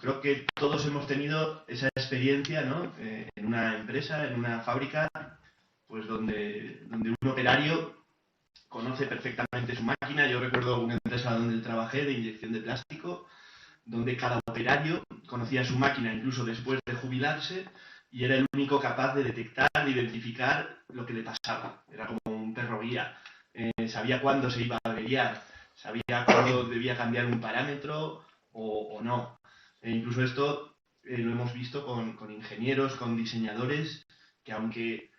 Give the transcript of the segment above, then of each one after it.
creo que todos hemos tenido esa experiencia, ¿no? En una empresa, en una fábrica, pues donde un operario conoce perfectamente su máquina. Yo recuerdo una empresa donde trabajé de inyección de plástico, donde cada operario conocía su máquina incluso después de jubilarse y era el único capaz de detectar, de identificar lo que le pasaba. Era como un perro guía. Sabía cuándo se iba a averiar, sabía cuándo debía cambiar un parámetro o no. Incluso esto lo hemos visto con ingenieros, con diseñadores, que aunque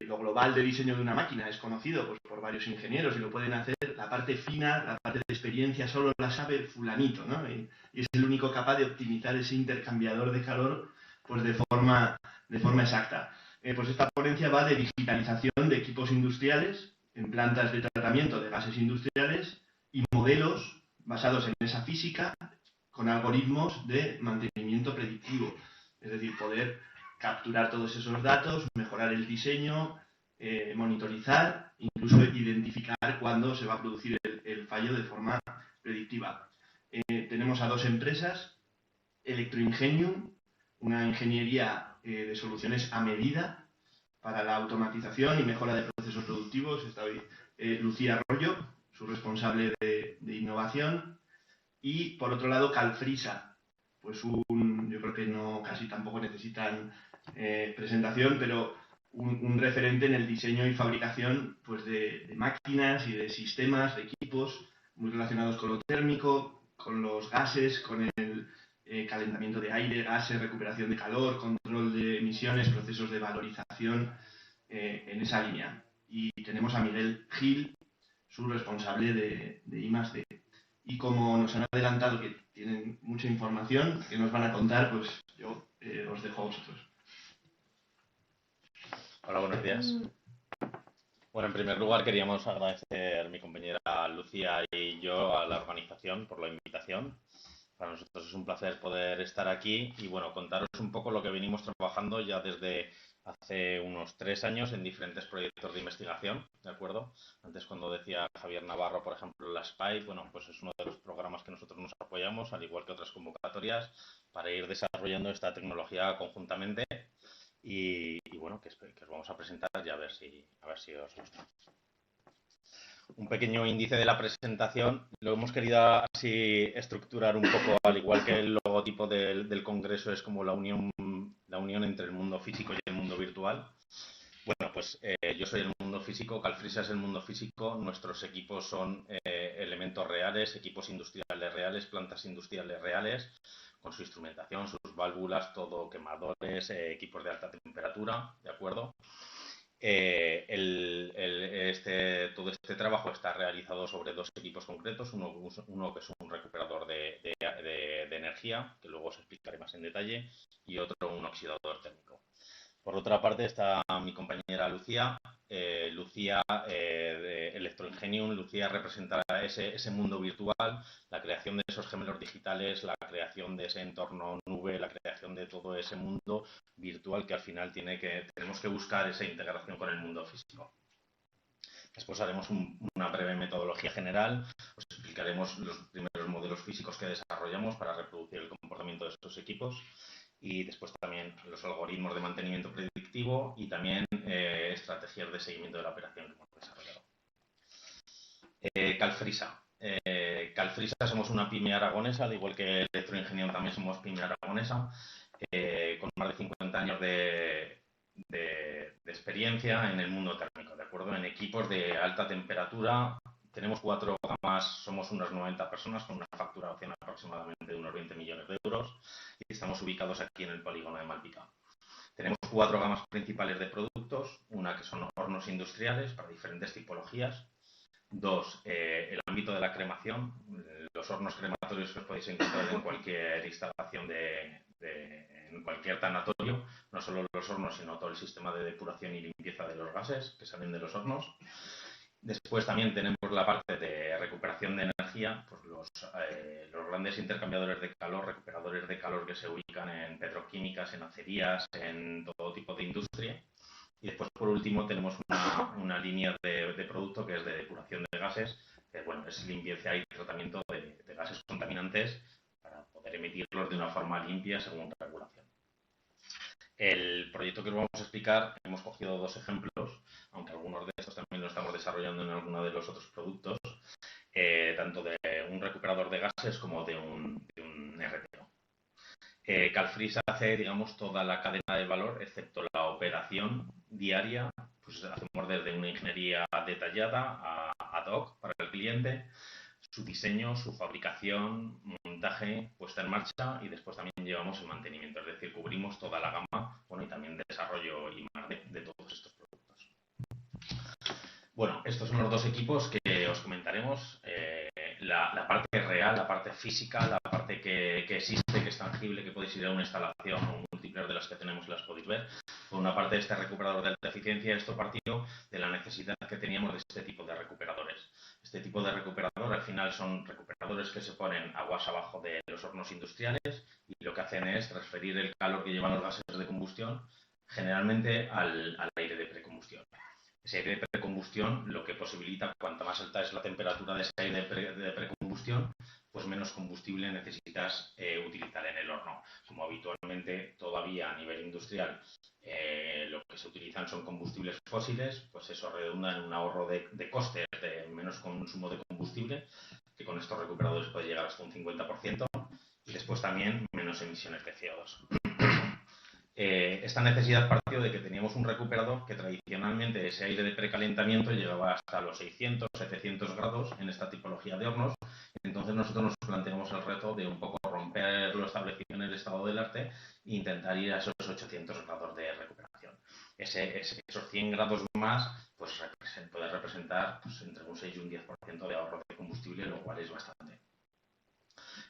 lo global de diseño de una máquina es conocido pues, por varios ingenieros y lo pueden hacer, la parte fina, la parte de experiencia solo la sabe fulanito, ¿no? Y es el único capaz de optimizar ese intercambiador de calor pues, de forma exacta. Pues esta ponencia va de digitalización de equipos industriales en plantas de tratamiento de gases industriales y modelos basados en esa física con algoritmos de mantenimiento predictivo. Es decir, poder capturar todos esos datos, mejorar el diseño, monitorizar, incluso identificar cuándo se va a producir el fallo de forma predictiva. Tenemos a dos empresas, Electroingenium, una ingeniería de soluciones a medida para la automatización y mejora de procesos productivos. Está hoy Lucía Arroyo, su responsable de innovación. Y por otro lado, Calfrisa, pues yo creo que no casi tampoco necesitan presentación, pero un referente en el diseño y fabricación pues de máquinas y de sistemas, de equipos muy relacionados con lo térmico, con los gases, con el calentamiento de aire, gases, recuperación de calor, control de emisiones, procesos de valorización en esa línea. Y tenemos a Miguel Gil, su responsable de I+D. Y como nos han adelantado que tienen mucha información que nos van a contar, pues yo os dejo a vosotros. Hola, buenos días. Bueno, en primer lugar queríamos agradecer a mi compañera Lucía y yo a la organización por la invitación. Para nosotros es un placer poder estar aquí y bueno, contaros un poco lo que venimos trabajando ya desde hace unos 3 años en diferentes proyectos de investigación, ¿de acuerdo? Antes cuando decía Javier Navarro, por ejemplo, la SPICE, bueno, pues es uno de los programas que nosotros nos apoyamos, al igual que otras convocatorias, para ir desarrollando esta tecnología conjuntamente y bueno, que os vamos a presentar y a ver si os gusta. Un pequeño índice de la presentación, lo hemos querido así estructurar un poco, al igual que el logotipo del Congreso es como la unión entre el mundo físico y el mundo virtual. Bueno, pues yo soy el mundo físico, Calfrisa es el mundo físico, nuestros equipos son elementos reales, equipos industriales reales, plantas industriales reales, con su instrumentación, sus válvulas, todo, quemadores, equipos de alta temperatura, ¿de acuerdo? Todo este trabajo está realizado sobre dos equipos concretos, uno que es un recuperador de energía, que luego os explicaré más en detalle, y otro un oxidador térmico. Por otra parte está mi compañera Lucía. Lucía de Electroingenium. Lucía representará ese mundo virtual, la creación de esos gemelos digitales, la creación de ese entorno nube, la creación de todo ese mundo virtual que al final tenemos que buscar esa integración con el mundo físico. Después haremos una breve metodología general, os explicaremos los primeros modelos físicos que desarrollamos para reproducir el comportamiento de estos equipos y después también los algoritmos de mantenimiento predictivo y también estrategias de seguimiento de la operación que hemos desarrollado. Calfrisa. Calfrisa somos una pyme aragonesa, al igual que Electroingenium también somos pyme aragonesa, con más de 50 años de experiencia en el mundo térmico, ¿de acuerdo? En equipos de alta temperatura. Tenemos 4 gamas, somos unas 90 personas con una facturación aproximadamente de unos 20 millones de euros y estamos ubicados aquí en el polígono de Malpica. Tenemos 4 gamas principales de productos, una que son hornos industriales para diferentes tipologías, 2, el ámbito de la cremación, los hornos crematorios que os podéis encontrar en cualquier instalación en cualquier tanatorio, no solo los hornos, sino todo el sistema de depuración y limpieza de los gases que salen de los hornos. Después también tenemos la parte de recuperación de energía, pues los grandes intercambiadores de calor, recuperadores de calor que se ubican en petroquímicas, en acerías, en todo tipo de industria. Y después, por último, tenemos una línea de producto que es de depuración de gases, que bueno, es limpieza y tratamiento de gases contaminantes para poder emitirlos de una forma limpia según regulación. El proyecto que os vamos a explicar, hemos cogido 2 ejemplos, aunque algunos de estos también lo estamos desarrollando en alguno de los otros productos, tanto de un recuperador de gases como de un RTO. Calfreeze hace, digamos, toda la cadena de valor, excepto la operación diaria, pues hacemos desde una ingeniería detallada a ad hoc para el cliente, su diseño, su fabricación, montaje, puesta en marcha y después también llevamos el mantenimiento, es decir, cubrimos toda la gama, bueno, y también desarrollo y más de todos estos productos. Bueno, estos son los 2 equipos que os comentaremos. La parte real, la parte física, la parte que existe, que es tangible, que podéis ir a una instalación o múltiples de las que tenemos y las podéis ver. Por una parte, este recuperador de alta eficiencia, esto partió de la necesidad que teníamos de este tipo de recuperadores. Este tipo de recuperador, al final, son recuperadores que se ponen aguas abajo de los hornos industriales y lo que hacen es transferir el calor que llevan los gases de combustión generalmente al aire de precombustión. Ese aire de precombustión lo que posibilita, cuanta más alta es la temperatura de ese aire de precombustión, pues menos combustible necesitas utilizar en el horno. Como habitualmente todavía a nivel industrial lo que se utilizan son combustibles fósiles, pues eso redunda en un ahorro de costes, de menos consumo de combustible, que con estos recuperadores puede llegar hasta un 50%, y después también menos emisiones de CO2. Esta necesidad partió de que teníamos un recuperador que tradicionalmente ese aire de precalentamiento llegaba hasta los 600, 700 grados en esta tipología de hornos. Entonces nosotros nos planteamos el reto de un poco romper lo establecido en el estado del arte e intentar ir a esos 800 grados de recuperación. Esos 100 grados más pues puede representar pues, entre un 6 y un 10% de ahorro de combustible, lo cual es bastante.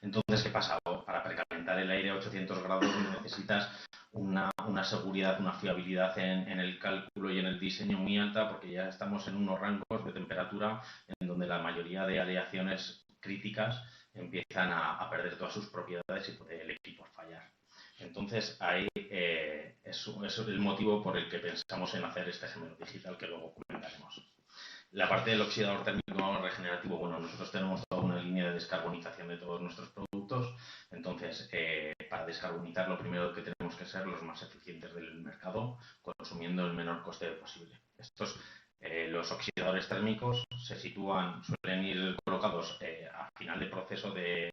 Entonces, ¿qué pasa? Para precalentar el aire a 800 grados necesitas una seguridad, una fiabilidad en el cálculo y en el diseño muy alta, porque ya estamos en unos rangos de temperatura en donde la mayoría de aleaciones críticas empiezan a perder todas sus propiedades y puede el equipo fallar. Entonces, ahí es el motivo por el que pensamos en hacer este gemelo digital que luego comentaremos. La parte del oxidador térmico regenerativo, bueno, nosotros tenemos toda una línea de descarbonización de todos nuestros productos, entonces para descarbonizar lo primero que tenemos que ser los más eficientes del mercado, consumiendo el menor coste posible. Los oxidadores térmicos se suelen ir colocados a final de proceso de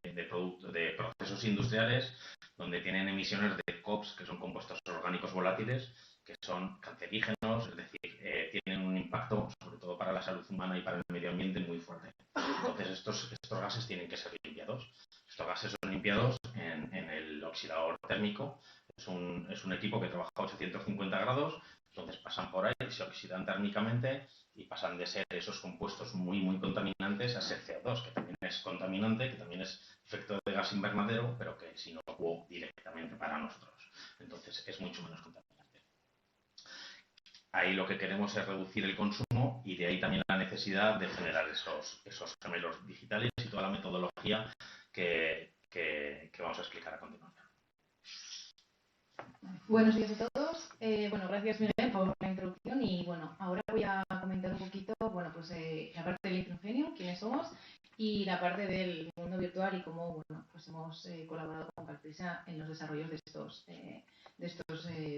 procesos industriales, donde tienen emisiones de COPS, que son compuestos orgánicos volátiles, que son cancerígenos, es decir, tienen un impacto, sobre todo para la salud humana y para el medio ambiente, muy fuerte. Entonces, estos gases tienen que ser limpiados. Estos gases son limpiados en el oxidador térmico. Es un equipo que trabaja a 850 grados, entonces pasan por ahí, se oxidan térmicamente y pasan de ser esos compuestos muy, muy contaminantes a ser CO2, que también es contaminante, que también es efecto de gas invernadero, pero que es inocuo directamente para nosotros. Entonces, es mucho menos contaminante. Ahí lo que queremos es reducir el consumo y de ahí también la necesidad de generar esos gemelos digitales y toda la metodología que vamos a explicar a continuación. Buenos días a todos. Bueno, gracias Miguel por la introducción y bueno, ahora voy a comentar un poquito, bueno, pues la parte del Electroingenium, quiénes somos y la parte del mundo virtual y cómo, bueno, pues hemos colaborado con Calfreeze en los desarrollos de estos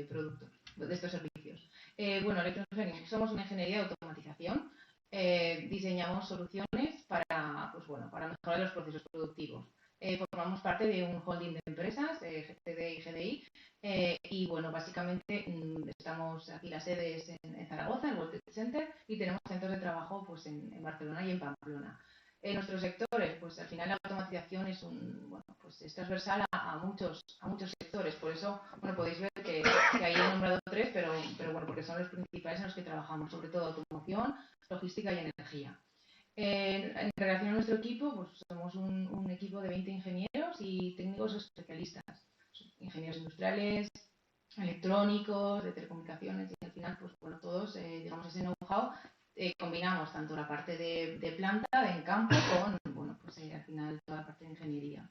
productos, de estos servicios. Bueno, Electroingenium, somos una ingeniería de automatización. Diseñamos soluciones para, pues bueno, para mejorar los procesos productivos. Formamos parte de un holding de empresas, GTD y GDI, y bueno, básicamente estamos aquí, la sede es en Zaragoza, en World Trade Center, y tenemos centros de trabajo pues en Barcelona y en Pamplona. En nuestros sectores, pues al final la automatización es pues es transversal a muchos sectores, por eso bueno, podéis ver que ahí he nombrado 3, pero bueno, porque son los principales en los que trabajamos, sobre todo automoción, logística y energía. En relación a nuestro equipo, pues somos un equipo de 20 ingenieros y técnicos especialistas, ingenieros industriales, electrónicos, de telecomunicaciones y al final, pues bueno, todos, digamos, ese know-how combinamos tanto la parte de planta, de en campo, con, bueno, pues al final toda la parte de ingeniería.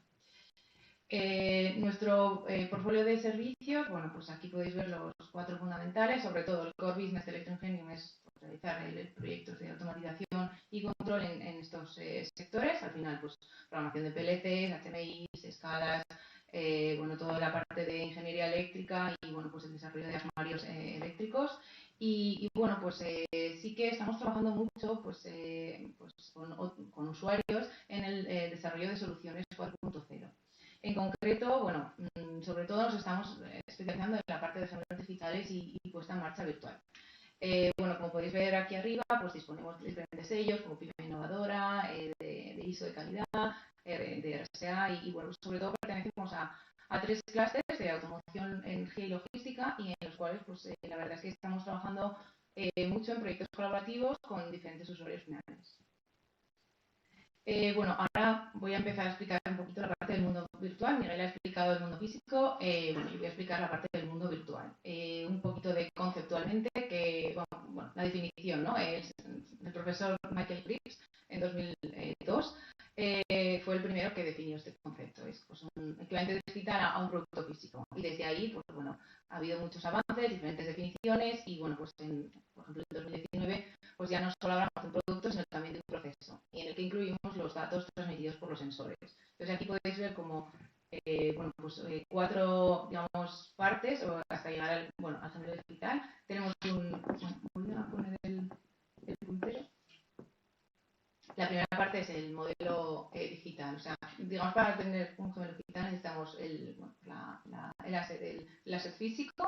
Nuestro portfolio de servicios, bueno, pues aquí podéis ver los 4 fundamentales, sobre todo el core business de Electroingenium es realizar proyectos de automatización y control en estos sectores. Al final, pues programación de PLCs, HMIs, escalas, bueno, toda la parte de ingeniería eléctrica y bueno, pues el desarrollo de armarios eléctricos. Y bueno, pues sí que estamos trabajando mucho pues con usuarios en el desarrollo de soluciones 4.0. En concreto, bueno, sobre todo nos estamos especializando en la parte de gemelos digitales y puesta en marcha virtual. Bueno, como podéis ver aquí arriba, pues disponemos de diferentes sellos como PYME Innovadora, de ISO de calidad, de RSA y bueno, sobre todo pertenecemos a 3 clústeres de automoción, energía y logística, y en los cuales pues la verdad es que estamos trabajando mucho en proyectos colaborativos con diferentes usuarios finales. Bueno, ahora voy a empezar a explicar un poquito la parte del mundo virtual. Miguel ha explicado el mundo físico, bueno, yo voy a explicar la parte del mundo virtual. Un poquito de conceptualmente, que, bueno, la definición, ¿no? Es el profesor Michael Crips en 2002 fue el primero que definió este concepto. Es pues, un equivalente digital a un producto físico. Y desde ahí, pues bueno, ha habido muchos avances, diferentes definiciones y bueno, pues por ejemplo en 2019 pues ya no solo hablamos de un producto, sino también de un proceso, y en el que incluimos los datos transmitidos por los sensores. Entonces aquí podéis ver como 4, digamos, partes, o hasta llegar al gemelo digital. Tenemos voy a poner el puntero. La primera parte es el modelo digital, o sea, digamos, para tener un gemelo digital necesitamos el asset físico,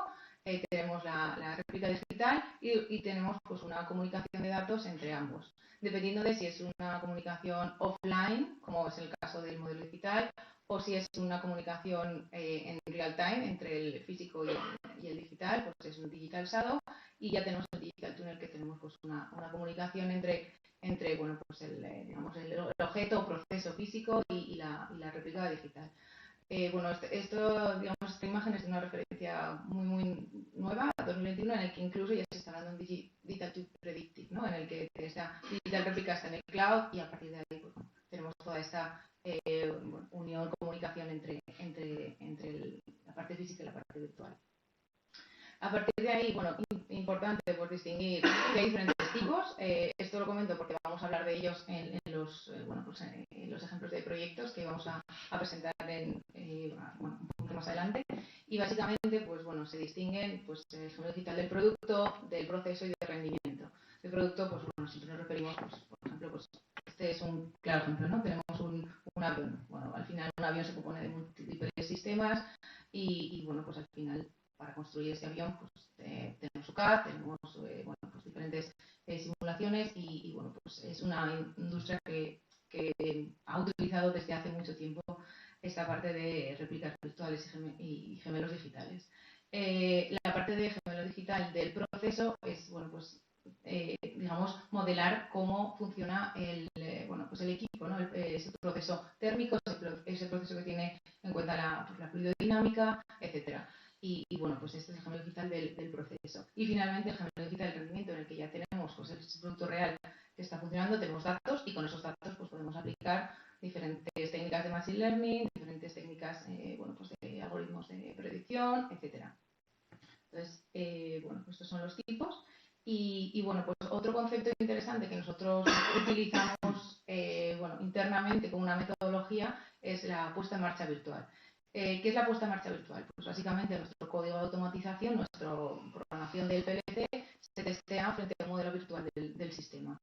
tenemos la réplica digital y tenemos pues una comunicación de datos entre ambos, dependiendo de si es una comunicación offline, como es el caso del modelo digital, o si es una comunicación en real time entre el físico y el digital, pues es un digital shadow, y ya tenemos el digital tunnel, que tenemos pues una comunicación entre bueno, pues digamos, el objeto o proceso físico y la réplica digital. Bueno, esta imagen es de una referencia muy nueva, 2021, en el que incluso ya se está hablando en Digital to Predictive, ¿no? En el que esta digital réplica está en el cloud y a partir de ahí pues, tenemos toda esta unión, comunicación entre la parte física y la parte virtual. A partir de ahí, bueno, importante pues distinguir que hay diferentes tipos. Esto lo comento porque vamos a hablar de ellos en los ejemplos de proyectos que vamos a presentar un poco más adelante. Y básicamente, pues bueno, se distinguen pues, el gemelo digital del producto, del proceso y del rendimiento. El producto, pues bueno, siempre nos referimos, pues, por ejemplo, pues este es un claro ejemplo, ¿no? Tenemos un avión. Bueno, al final un avión se compone de múltiples sistemas y bueno, pues al final para construir este avión pues tenemos UCAD, tenemos pues diferentes simulaciones y bueno, pues es una industria que ha utilizado desde hace mucho tiempo esta parte de réplicas virtuales y gemelos digitales. La parte de gemelo digital del proceso es, bueno, pues digamos, modelar cómo funciona el equipo, ¿no? Ese proceso térmico, ese proceso que tiene en cuenta la fluidodinámica, etcétera. Y bueno, pues este es el gemelo digital del proceso. Y finalmente el gemelo digital del rendimiento, en el que ya tenemos pues, el producto real que está funcionando, tenemos datos y con esos datos pues, podemos aplicar diferentes técnicas de machine learning, diferentes técnicas pues, de algoritmos de predicción, etcétera. Entonces, bueno, estos son los tipos. Y bueno, pues otro concepto interesante que nosotros utilizamos internamente como una metodología es la puesta en marcha virtual. ¿Qué es la puesta en marcha virtual? Pues básicamente nuestro código de automatización, nuestra programación del PLC se testea frente a un modelo virtual del sistema.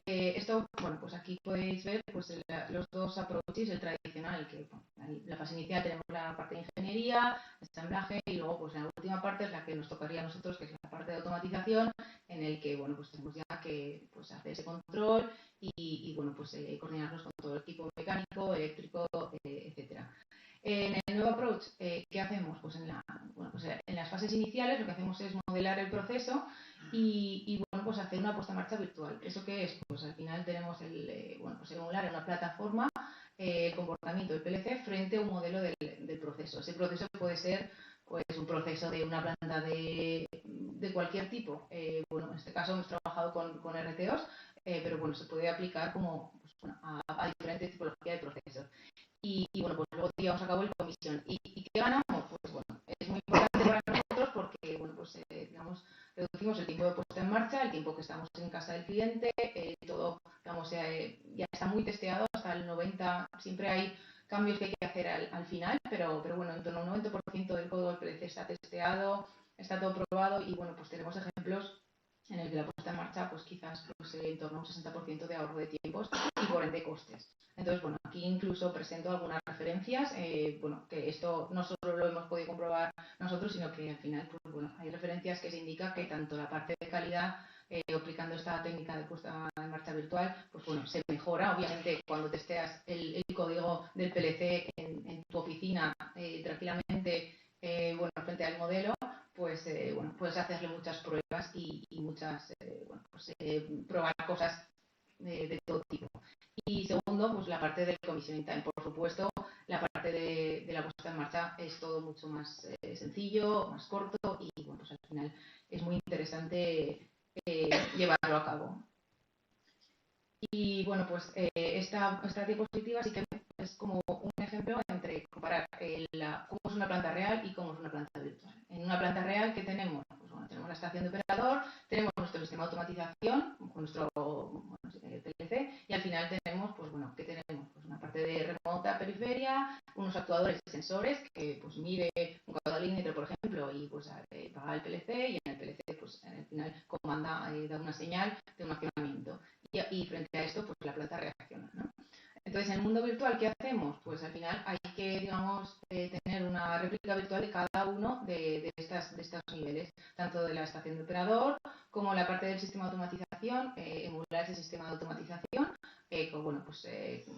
Esto, bueno, pues aquí podéis ver pues, los dos approaches, el tradicional, que bueno, en la fase inicial tenemos la parte de ingeniería, ensamblaje, y luego pues en la última parte es la que nos tocaría a nosotros, que es la parte de automatización, en el que bueno, pues tenemos ya que pues, hacer ese control y bueno, pues coordinarnos con todo el equipo mecánico, eléctrico, etcétera. En el nuevo approach, ¿qué hacemos? Pues en las fases iniciales lo que hacemos es modelar el proceso y bueno, pues hacer una puesta en marcha virtual. ¿Eso qué es? Pues al final tenemos pues emular en una plataforma el comportamiento del PLC frente a un modelo del proceso. Ese proceso puede ser pues un proceso de una planta de cualquier tipo. Bueno, en este caso hemos trabajado con RTOs, pero bueno, se puede aplicar como pues, a diferentes tipologías de procesos. Y bueno, pues luego llevamos a cabo el comisión. ¿Y qué ganamos? Pues bueno, es muy importante para nosotros porque, bueno, pues digamos, reducimos el tiempo de puesta en marcha, el tiempo que estamos en casa del cliente, todo, digamos, ya está muy testeado hasta el 90%, siempre hay cambios que hay que hacer al final, pero bueno, en torno a un 90% del código del PLC está testeado, está todo probado y bueno, pues tenemos ejemplos en el que la puesta en marcha pues quizás pues, en torno a un 60% de ahorro de tiempos y por ende costes. Entonces, bueno, aquí incluso presento algunas referencias, bueno, que esto no solo lo hemos podido comprobar nosotros, sino que al final, pues bueno, hay referencias que se indica que tanto la parte de calidad, aplicando esta técnica de puesta en marcha virtual, pues bueno, se mejora. Obviamente, cuando testeas el código del PLC en tu oficina tranquilamente, bueno, frente al modelo, pues bueno, puedes hacerle muchas pruebas y muchas, bueno, pues probar cosas de todo tipo. Y segundo, pues la parte del commissioning time. Por supuesto, la parte de la puesta en marcha es todo mucho más sencillo, más corto y bueno, pues al final es muy interesante llevarlo a cabo. Y bueno, pues esta diapositiva sí que es como un ejemplo entre comparar cómo es una planta real y cómo es una planta virtual. En una planta real, ¿qué tenemos? Pues bueno, tenemos la estación de operador, tenemos nuestro sistema de automatización con nuestro PLC y al final tenemos, pues bueno, ¿qué tenemos? Pues una parte de remota periferia, unos actuadores y sensores que pues mide un caudalímetro, por ejemplo, y pues paga el PLC y en el PLC pues al final comanda, da una señal de un accionamiento. Y frente a esto, pues la planta reacciona, ¿no? Entonces, en el mundo virtual, ¿qué hacemos? Pues al final hay que, digamos, tener una réplica virtual de cada uno de estos niveles, tanto de la estación de operador como la parte del sistema de automatización, emular ese sistema de automatización. Bueno, pues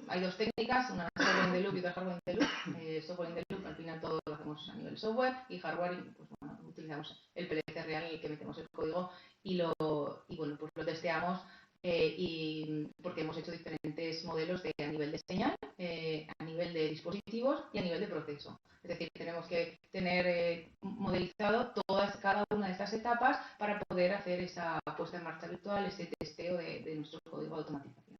hay dos técnicas, una software in the loop y otra hardware in the loop. Software in the loop, al final todo lo hacemos a nivel software y hardware, pues bueno, utilizamos el PLC real en el que metemos el código y bueno, pues lo testeamos. Y porque hemos hecho diferentes modelos a nivel de señal, a nivel de dispositivos y a nivel de proceso. Es decir, tenemos que tener modelizado cada una de estas etapas para poder hacer esa puesta en marcha virtual, ese testeo de nuestro código de automatización.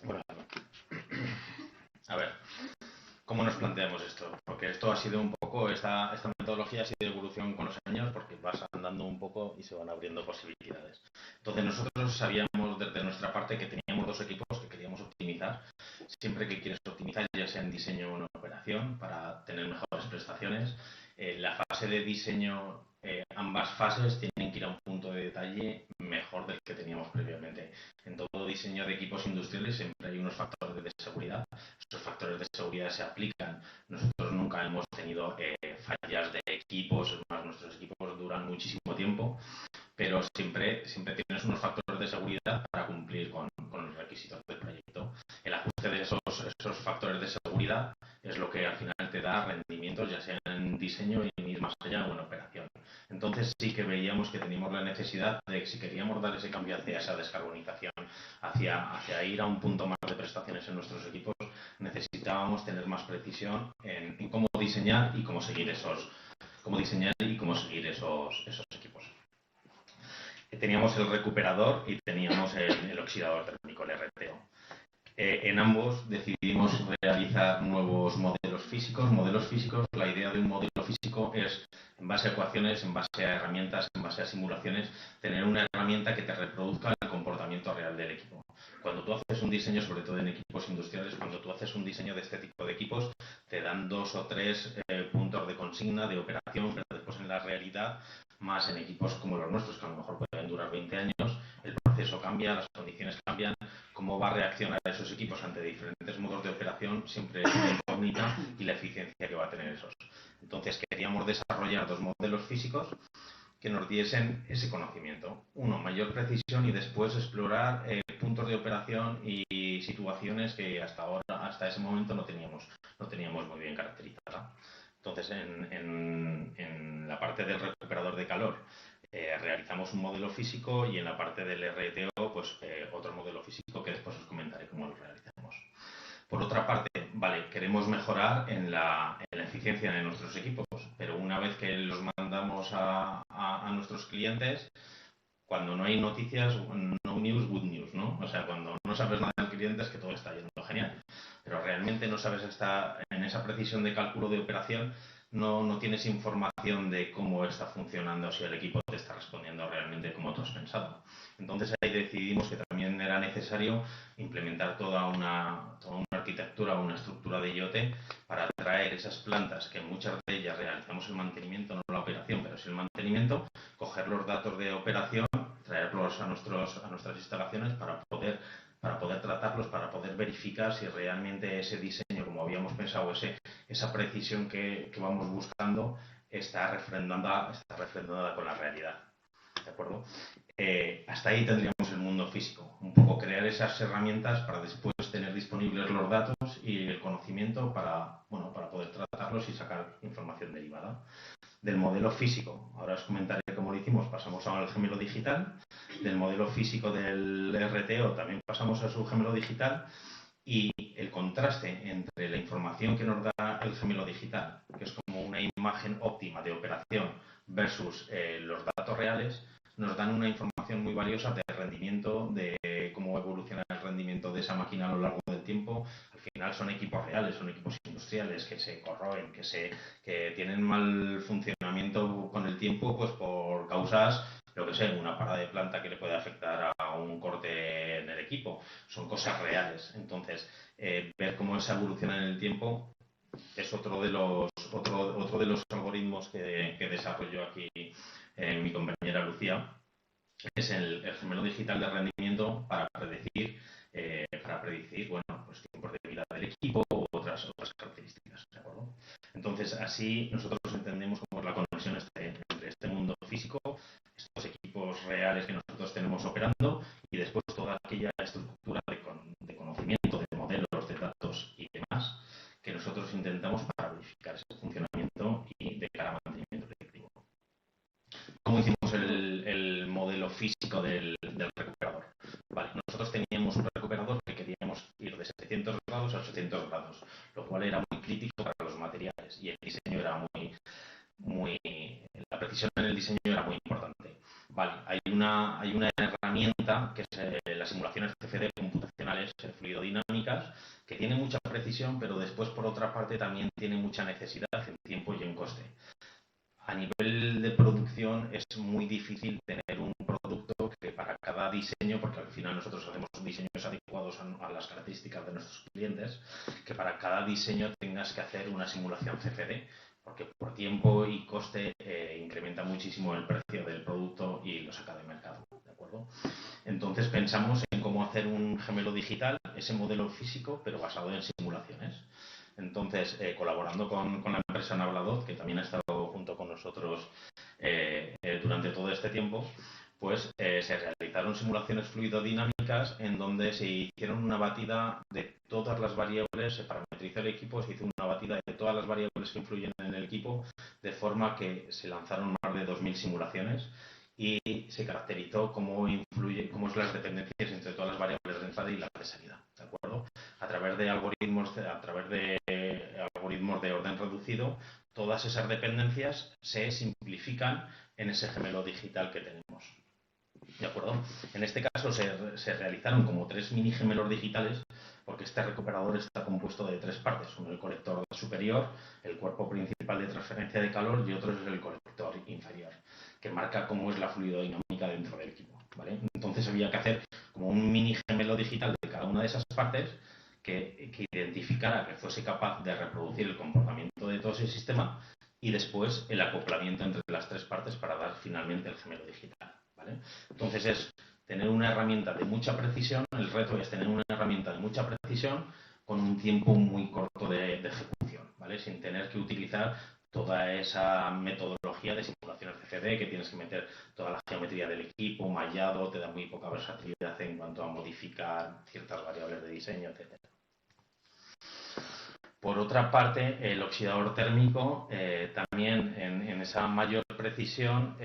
Bueno, a ver, ¿cómo nos planteamos esto? Porque esto ha sido un poco, esta metodología ha sido de evolución con los años porque vas andando un poco y se van abriendo posibilidades. Entonces nosotros sabíamos desde nuestra parte que teníamos dos equipos que queríamos optimizar. Siempre que quieres optimizar, ya sea en diseño o en operación, para tener mejores prestaciones, la fase de diseño, ambas fases tienen que ir a un punto de detalle mejor del que teníamos previamente. En todo diseño de equipos industriales siempre hay unos factores de seguridad. Estos factores de seguridad se aplican. Nosotros nunca hemos tenido fallas de equipos, es más, nuestros equipos duran muchísimo tiempo, pero siempre tienes unos factores de seguridad para cumplir con los requisitos del proyecto. El ajuste de esos factores de seguridad es lo que al final te da rendimientos, ya sea en diseño y en ir más allá o en operación. Entonces sí que veíamos que teníamos la necesidad de que si queríamos dar ese cambio hacia esa descarbonización, hacia ir a un punto más de prestaciones en nuestros equipos, necesitábamos tener más precisión en cómo diseñar y cómo seguir esos equipos. Teníamos el recuperador y teníamos el oxidador térmico, el RTO. En ambos decidimos realizar nuevos modelos físicos. La idea de un modelo físico es, en base a ecuaciones, en base a herramientas, en base a simulaciones, tener una herramienta que te reproduzca el comportamiento real del equipo. Cuando tú haces un diseño, sobre todo en equipos industriales, cuando tú haces un diseño de este tipo de equipos, te dan 2 o 3 puntos de consigna, de operación, pero después en la realidad, más en equipos como los nuestros, que a lo mejor pueden durar 20 años, el proceso cambia, las condiciones cambian, cómo va a reaccionar esos equipos ante diferentes modos de operación siempre es una incógnita y la eficiencia que va a tener esos. Entonces queríamos desarrollar dos modelos físicos que nos diesen ese conocimiento. Uno, mayor precisión y después explorar puntos de operación y situaciones que hasta ese momento no teníamos muy bien caracterizadas. Entonces, en la parte del recuperador de calor, realizamos un modelo físico y en la parte del RTO, pues otro modelo físico que después os comentaré cómo lo realizamos. Por otra parte, vale, queremos mejorar en la eficiencia de nuestros equipos, pero una vez que los mandamos a nuestros clientes, cuando no hay noticias, no news, good news, ¿no? O sea, cuando no sabes nada del cliente es que todo está yendo genial. pero realmente no sabes en esa precisión de cálculo de operación, no tienes información de cómo está funcionando, si el equipo te está respondiendo realmente como tú has pensado. Entonces ahí decidimos que también era necesario implementar toda una arquitectura, una estructura de IoT para traer esas plantas, que muchas de ellas realizamos el mantenimiento, no la operación, pero sí el mantenimiento, coger los datos de operación, traerlos a nuestras instalaciones para poder tratarlos, para poder verificar si realmente ese diseño, como habíamos pensado, esa precisión que vamos buscando, está refrendada con la realidad. ¿De acuerdo? Hasta ahí tendríamos el mundo físico. Un poco crear esas herramientas para después tener disponibles los datos y el conocimiento para poder tratarlos y sacar información derivada. Del modelo físico, ahora os comentaré cómo lo hicimos, pasamos al gemelo digital. Del modelo físico del RTO también pasamos a su gemelo digital, y el contraste entre la información que nos da el gemelo digital, que es como una imagen óptima de operación, versus los datos reales, nos dan una información muy valiosa de rendimiento, de cómo evoluciona el rendimiento de esa máquina a lo largo del tiempo. Al final son equipos reales, son equipos industriales que se corroen, que tienen mal funcionamiento con el tiempo, pues por causas, lo que sé, una parada de planta que le puede afectar a un corte en el equipo. Son cosas reales. Entonces, ver cómo esa evoluciona en el tiempo es otro de los algoritmos que desarrolló aquí mi compañera Lucía. Es el gemelo digital de rendimiento para predecir pues, tiempos de vida del equipo u otras características. ¿De acuerdo? Entonces, así nosotros entendemos cómo es la conexión entre este mundo físico, estos equipos reales que nosotros tenemos operando, y después toda aquella estructura de conocimiento, de modelos, de datos y demás, que nosotros intentamos para verificar ese funcionamiento y de cara a mantenimiento predictivo. ¿Cómo hicimos el modelo físico del recuperador? Vale, nosotros teníamos un recuperador que queríamos ir de 700 grados a 800 grados, lo cual era muy crítico para los materiales, y el diseño era la precisión en el diseño era muy importante. Vale, hay una herramienta que es las simulaciones CFD computacionales fluidodinámicas, que tiene mucha precisión, pero después por otra parte también tiene mucha necesidad en tiempo y en coste. A nivel de producción es muy difícil tener un producto que para cada diseño, porque al final nosotros hacemos diseños adecuados a las características de nuestros clientes, que para cada diseño tengas que hacer una simulación CFD, porque por tiempo y coste incrementa muchísimo el precio del producto y lo saca de mercado. ¿De acuerdo? Entonces pensamos en cómo hacer un gemelo digital, ese modelo físico, pero basado en simulaciones. Entonces, colaborando con la empresa Nabladot, que también ha estado junto con nosotros durante todo este tiempo, pues se realizaron simulaciones fluidodinámicas en donde se hicieron una batida de todas las variables, se parametrizó el equipo, se hizo una batida de todas las variables que influyen en el equipo, de forma que se lanzaron más de 2000 simulaciones y se caracterizó cómo es las dependencias entre todas las variables de entrada y las de salida. ¿De acuerdo? A través de algoritmos de orden reducido, todas esas dependencias se simplifican en ese gemelo digital que tenemos. ¿De acuerdo? En este caso se realizaron como 3 mini gemelos digitales, porque este recuperador está compuesto de 3 partes. Uno el colector superior, el cuerpo principal de transferencia de calor, y otro es el colector inferior, que marca cómo es la fluidodinámica dentro del equipo. ¿Vale? Entonces había que hacer como un mini gemelo digital de cada una de esas partes que identificara, que fuese capaz de reproducir el comportamiento de todo ese sistema, y después el acoplamiento entre las 3 partes para dar finalmente el gemelo digital. ¿Vale? Entonces es tener una herramienta de mucha precisión, el reto es tener una herramienta de mucha precisión con un tiempo muy corto de ejecución, ¿vale? Sin tener que utilizar toda esa metodología de simulaciones CFD, que tienes que meter toda la geometría del equipo, mallado, te da muy poca versatilidad en cuanto a modificar ciertas variables de diseño, etc. Por otra parte, el oxidador térmico, también en esa mayor precisión,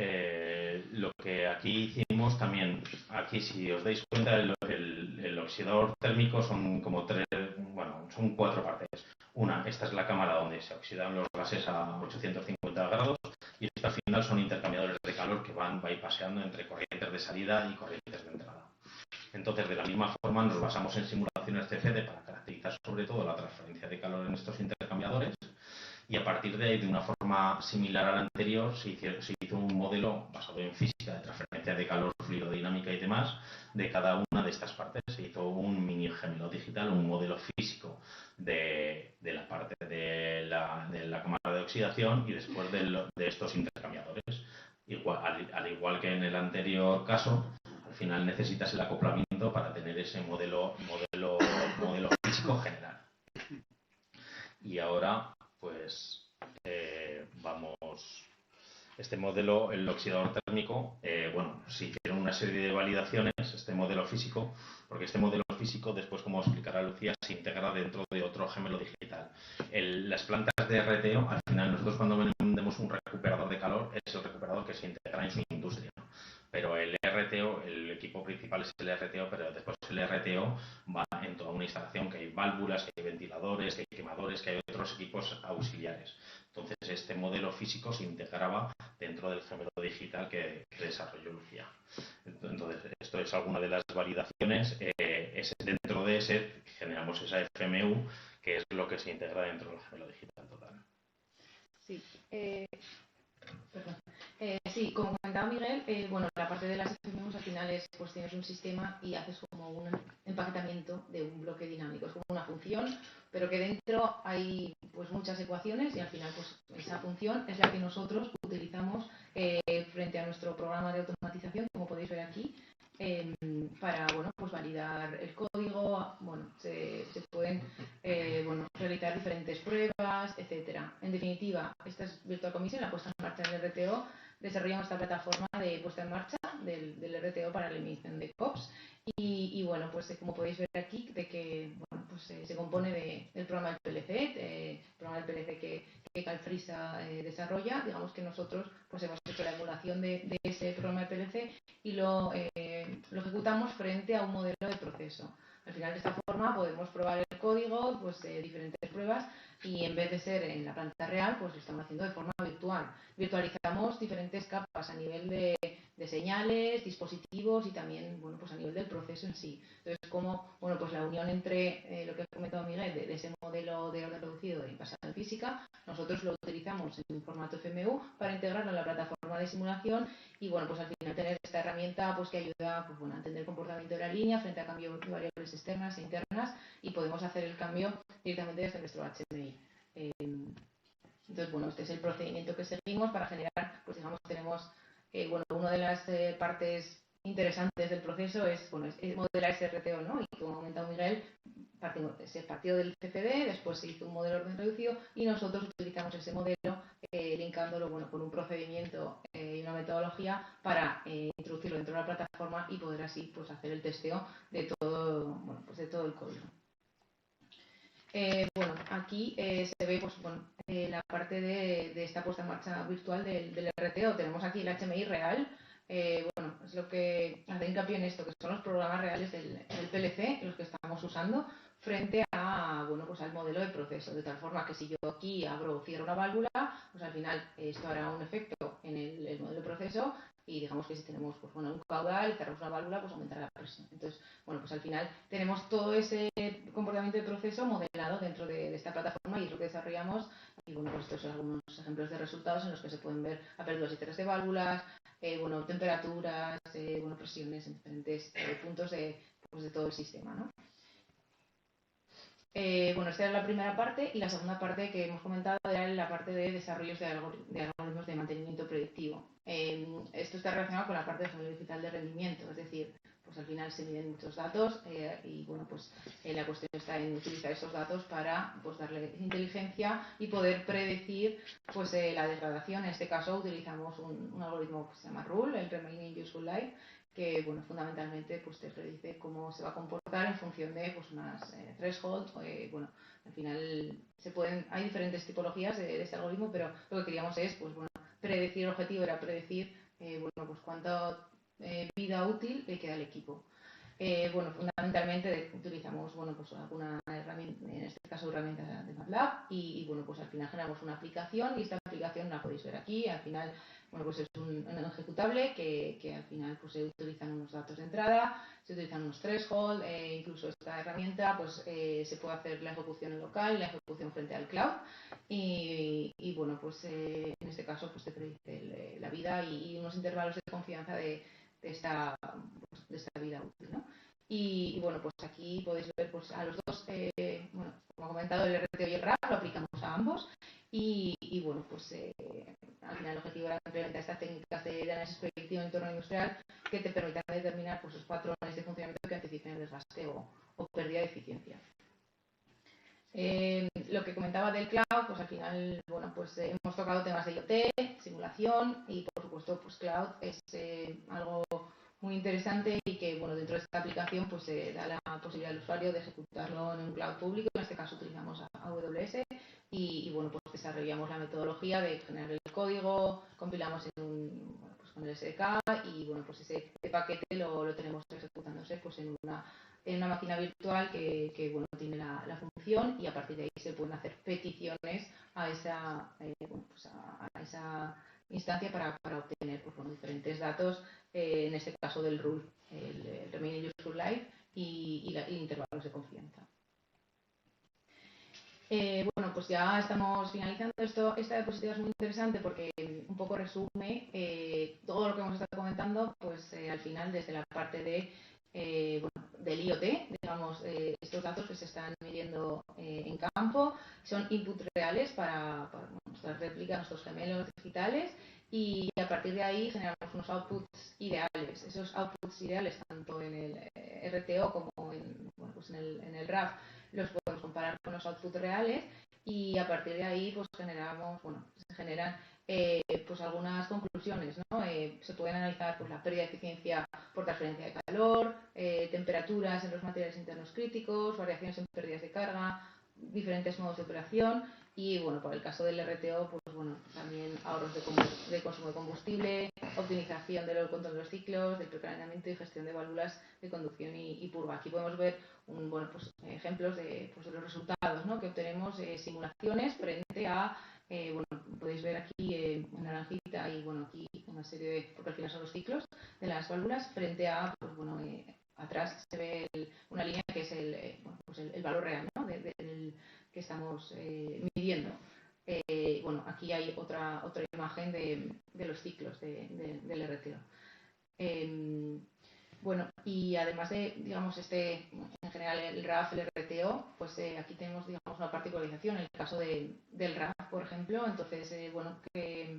lo que aquí hicimos también, aquí si os dais cuenta, el oxidador térmico son como son 4 partes. Una, esta es la cámara donde se oxidan los gases a 850 grados, y esta al final son intercambiadores de calor que van bypaseando entre corrientes de salida y corrientes de entrada. Entonces, de la misma forma, nos basamos en simulaciones CFD para caracterizar sobre todo la transferencia de calor en estos intercambiadores. Y a partir de ahí, de una forma similar a la anterior, se hizo un modelo basado en física de transferencia de calor, fluidodinámica y demás de cada una de estas partes. Se hizo un mini gemelo digital, un modelo físico de la parte de la cámara de oxidación y después de estos intercambiadores. Al igual que en el anterior caso, al final necesitas el acoplamiento para tener ese modelo físico general. Y ahora pues este modelo, el oxidador térmico, se hicieron una serie de validaciones, este modelo físico, porque este modelo físico, después, como explicará Lucía, se integra dentro de otro gemelo digital. Las plantas de RTO, al final, nosotros cuando vendemos un recuperador de calor, es el recuperador que se integra en su industria. Pero el RTO, el equipo principal es el RTO, pero después el RTO va en toda una instalación que hay válvulas, que hay ventiladores, que hay quemadores, que hay otros equipos auxiliares. Entonces, este modelo físico se integraba dentro del gemelo digital que desarrolló Lucía. Entonces, esto es alguna de las validaciones. Dentro de ese generamos esa FMU, que es lo que se integra dentro del gemelo digital total. Sí. Sí, como comentaba Miguel, la parte de las FMUs al final es, pues tienes un sistema y haces como un empaquetamiento de un bloque dinámico. Es como una función, pero que dentro hay pues muchas ecuaciones y al final pues esa función es la que nosotros utilizamos frente a nuestro programa de automatización, como podéis ver aquí, para pues validar el código. Se pueden realizar diferentes pruebas, etcétera. En definitiva, esta es Virtual Commission, la puesta en marcha del RTO. Desarrollamos esta plataforma de puesta en marcha del RTO para la emisión de COPS y pues como podéis ver aquí, de que se compone del programa del PLC, el programa del PLC que Calfrisa desarrolla. Digamos que nosotros pues hemos hecho la emulación de ese programa de PLC y lo ejecutamos frente a un modelo de proceso. Al final, de esta forma podemos probar el código, diferentes pruebas, y en vez de ser en la planta real, pues lo estamos haciendo de forma virtual. Virtualizamos diferentes capas a nivel de señales, dispositivos y también a nivel del proceso en sí. Entonces, como la unión entre lo que ha comentado Miguel de ese modelo de orden reducido basado en física, nosotros lo utilizamos en formato FMU para integrarlo en la plataforma de simulación y al final tener esta herramienta que ayuda a entender el comportamiento de la línea frente a cambios de variables externas e internas, y podemos hacer el cambio directamente desde nuestro HMI. Entonces, este es el procedimiento que seguimos para generar, tenemos una de las partes interesantes del proceso es modelar ese RTO, ¿no? Y como ha comentado Miguel, se partió del CFD, después se hizo un modelo de orden reducido y nosotros utilizamos ese modelo linkándolo con un procedimiento y una metodología para introducirlo dentro de la plataforma y poder así hacer el testeo de todo, de todo el código. Aquí se ve la parte de esta puesta en marcha virtual del RTO. Tenemos aquí el HMI real. Es lo que hace hincapié en esto, que son los programas reales del PLC, los que estamos usando, frente a, al modelo de proceso. De tal forma que si yo aquí abro o cierro una válvula, al final esto hará un efecto en el modelo de proceso. Y digamos que si tenemos un caudal y cerramos una válvula, aumentará la presión. Entonces, al final tenemos todo ese comportamiento de proceso modelado dentro de esta plataforma y es lo que desarrollamos. Y estos son algunos ejemplos de resultados en los que se pueden ver aperturas y cierres de válvulas, temperaturas, presiones en diferentes puntos de todo el sistema, ¿no? Esta era la primera parte, y la segunda parte que hemos comentado era la parte de desarrollos de algoritmos de mantenimiento predictivo. Esto está relacionado con la parte de gemelo digital de rendimiento, es decir, al final se miden muchos datos y la cuestión está en utilizar esos datos para darle inteligencia y poder predecir la degradación. En este caso utilizamos un algoritmo que se llama RULE, el Remaining Useful Life, que fundamentalmente te predice cómo se va a comportar en función de unas thresholds. Al final hay diferentes tipologías de este algoritmo, pero lo que queríamos es predecir. El objetivo era predecir cuánta vida útil le queda al equipo. Fundamentalmente utilizamos alguna herramienta, en este caso herramientas de MATLAB, y al final generamos una aplicación, y esta aplicación la podéis ver aquí. Al final bueno, pues es un ejecutable que al final pues, se utilizan unos datos de entrada, se utilizan unos threshold, incluso esta herramienta pues, se puede hacer la ejecución en local, la ejecución frente al cloud y bueno, pues en este caso pues, te predice la vida y unos intervalos de confianza de esta vida útil, ¿no? Y bueno, pues aquí podéis ver pues, a los dos, bueno, como ha comentado, el RTO y el RAF lo aplicamos a ambos y bueno, pues al final el objetivo era implementar estas técnicas de análisis predictivo en entorno industrial que te permitan determinar pues, los patrones de funcionamiento que anticipen el desgaste o pérdida de eficiencia. Lo que comentaba del cloud, pues al final, bueno, pues hemos tocado temas de IoT, simulación y por supuesto, pues cloud es algo muy interesante y que, bueno, dentro de esta aplicación pues da la posibilidad al usuario de ejecutarlo en un cloud público, en este caso utilizamos AWS y bueno, pues desarrollamos la metodología de generar el código, compilamos bueno, pues con el SDK y bueno, pues ese paquete lo tenemos ejecutándose pues en una máquina virtual que bueno, tiene la función y a partir de ahí se pueden hacer peticiones a esa, bueno, pues a esa instancia para obtener pues, bueno, diferentes datos, en este caso del rule, el Remaining Useful Life y intervalos de confianza. Bueno, pues ya estamos finalizando esto. Esta diapositiva es muy interesante porque un poco resume todo lo que hemos estado comentando, pues al final desde la parte de bueno, del IoT, digamos, estos datos que se están midiendo en campo son inputs reales para bueno, nuestras réplicas, nuestros gemelos digitales y a partir de ahí generamos unos outputs ideales. Esos outputs ideales, tanto en el RTO como bueno, pues en el RAF, los podemos comparar con los outputs reales y a partir de ahí pues generamos, bueno, se generan pues algunas conclusiones, ¿no? Se pueden analizar pues, la pérdida de eficiencia por transferencia de calor, temperaturas en los materiales internos críticos, variaciones en pérdidas de carga, diferentes modos de operación y bueno, por el caso del RTO, pues bueno, también ahorros de consumo de combustible, optimización del control de los ciclos, del precalentamiento y gestión de válvulas de conducción y purga. Aquí podemos ver bueno, pues, ejemplos pues, de los resultados, ¿no? Que obtenemos simulaciones frente a bueno, podéis ver aquí en naranjita y bueno, aquí una serie de, porque al final son los ciclos de las válvulas, frente a, pues bueno, atrás se ve una línea que es bueno, pues el valor real, ¿no? Del que estamos midiendo. Bueno, aquí hay otra imagen de los ciclos del RTO. Bueno, y además de, digamos, en general el RAF, el RTO, pues aquí tenemos, digamos, una particularización. En el caso del RAF, por ejemplo, entonces, bueno, ¿qué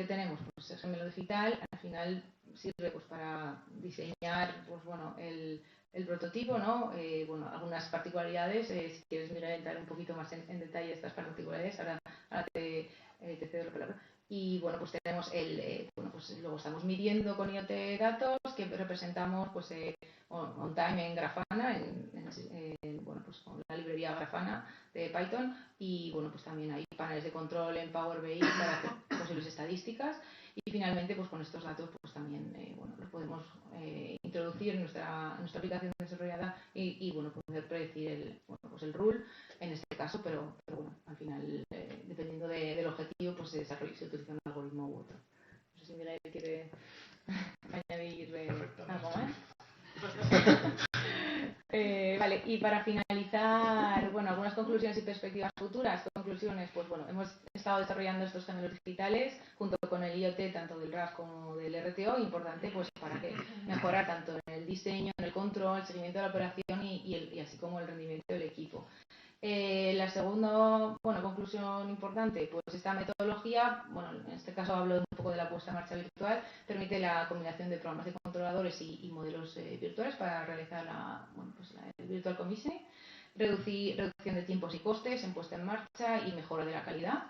tenemos? Pues el gemelo digital, al final sirve pues para diseñar, pues bueno, el prototipo, ¿no? Bueno, algunas particularidades, si quieres entrar un poquito más en detalle estas particularidades, ahora te cedo la palabra. Y bueno, pues tenemos bueno, pues luego estamos midiendo con IoT datos que representamos pues on time en Grafana, bueno, pues con la librería Grafana de Python y bueno, pues también hay paneles de control en Power BI para hacer posibles estadísticas y finalmente pues con estos datos pues también bueno, los podemos introducir en nuestra aplicación desarrollada y bueno, poder predecir bueno, pues el rule en este caso, pero bueno, al final dependiendo del objetivo pues se utiliza un algoritmo u otro. No sé si Miguel quiere añadir algo más. Vale, y para finalizar, bueno, algunas conclusiones y perspectivas futuras. Conclusiones, pues bueno, hemos estado desarrollando estos gemelos digitales junto con el IoT, tanto del RAF como del RTO, importante pues para que mejorar tanto en el diseño, en el control, el seguimiento de la operación y así como el rendimiento del equipo. La segunda, bueno, conclusión importante, pues esta metodología, bueno, en este caso hablo un poco de la puesta en marcha virtual, permite la combinación de programas de controladores y modelos virtuales para realizar bueno, pues el virtual commissioning, reducción de tiempos y costes en puesta en marcha y mejora de la calidad.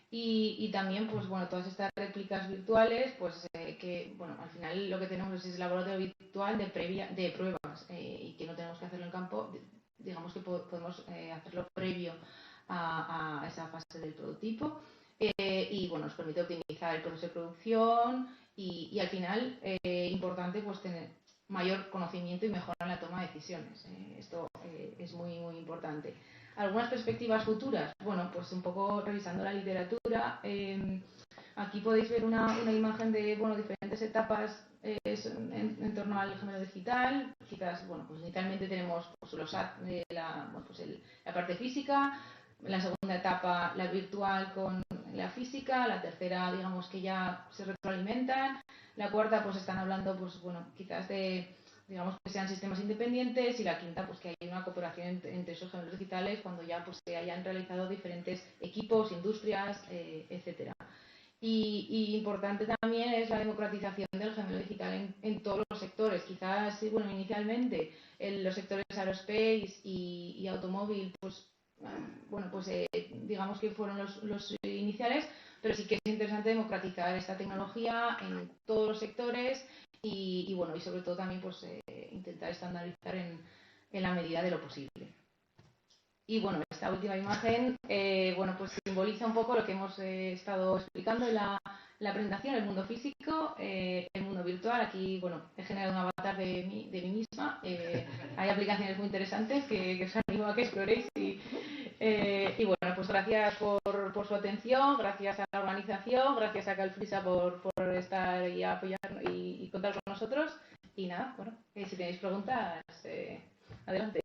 Y también, pues bueno, todas estas réplicas virtuales, pues que, bueno, al final lo que tenemos es laboratorio virtual de pruebas y que no tenemos que hacerlo en campo. Digamos que podemos hacerlo previo a esa fase del prototipo y bueno, nos permite optimizar el proceso de producción y al final, importante, pues tener mayor conocimiento y mejora en la toma de decisiones. Esto es muy, muy importante. ¿Algunas perspectivas futuras? Bueno, pues un poco revisando la literatura, Aquí podéis ver una imagen de diferentes etapas en torno al gemelo digital. Quizás, pues inicialmente tenemos la parte física, la segunda etapa la virtual con la física, la tercera digamos que ya se retroalimentan, la cuarta pues están hablando quizás de digamos que sean sistemas independientes, y la quinta pues que hay una cooperación entre esos gemelos digitales cuando ya pues se hayan realizado diferentes equipos, industrias, etcétera. Y importante también es la democratización del gemelo digital en todos los sectores. Quizás inicialmente en los sectores aerospace y automóvil digamos que fueron los iniciales, pero sí que es interesante democratizar esta tecnología en todos los sectores y sobre todo también intentar estandarizar en la medida de lo posible. Y esta última imagen pues simboliza un poco lo que hemos estado explicando en la presentación: el mundo físico, el mundo virtual. Aquí he generado un avatar de mí misma. Hay aplicaciones muy interesantes que os animo a que exploréis. Pues gracias por su atención, gracias a la organización, gracias a Calfrisa por estar y apoyar y contar con nosotros. Y nada, si tenéis preguntas, adelante.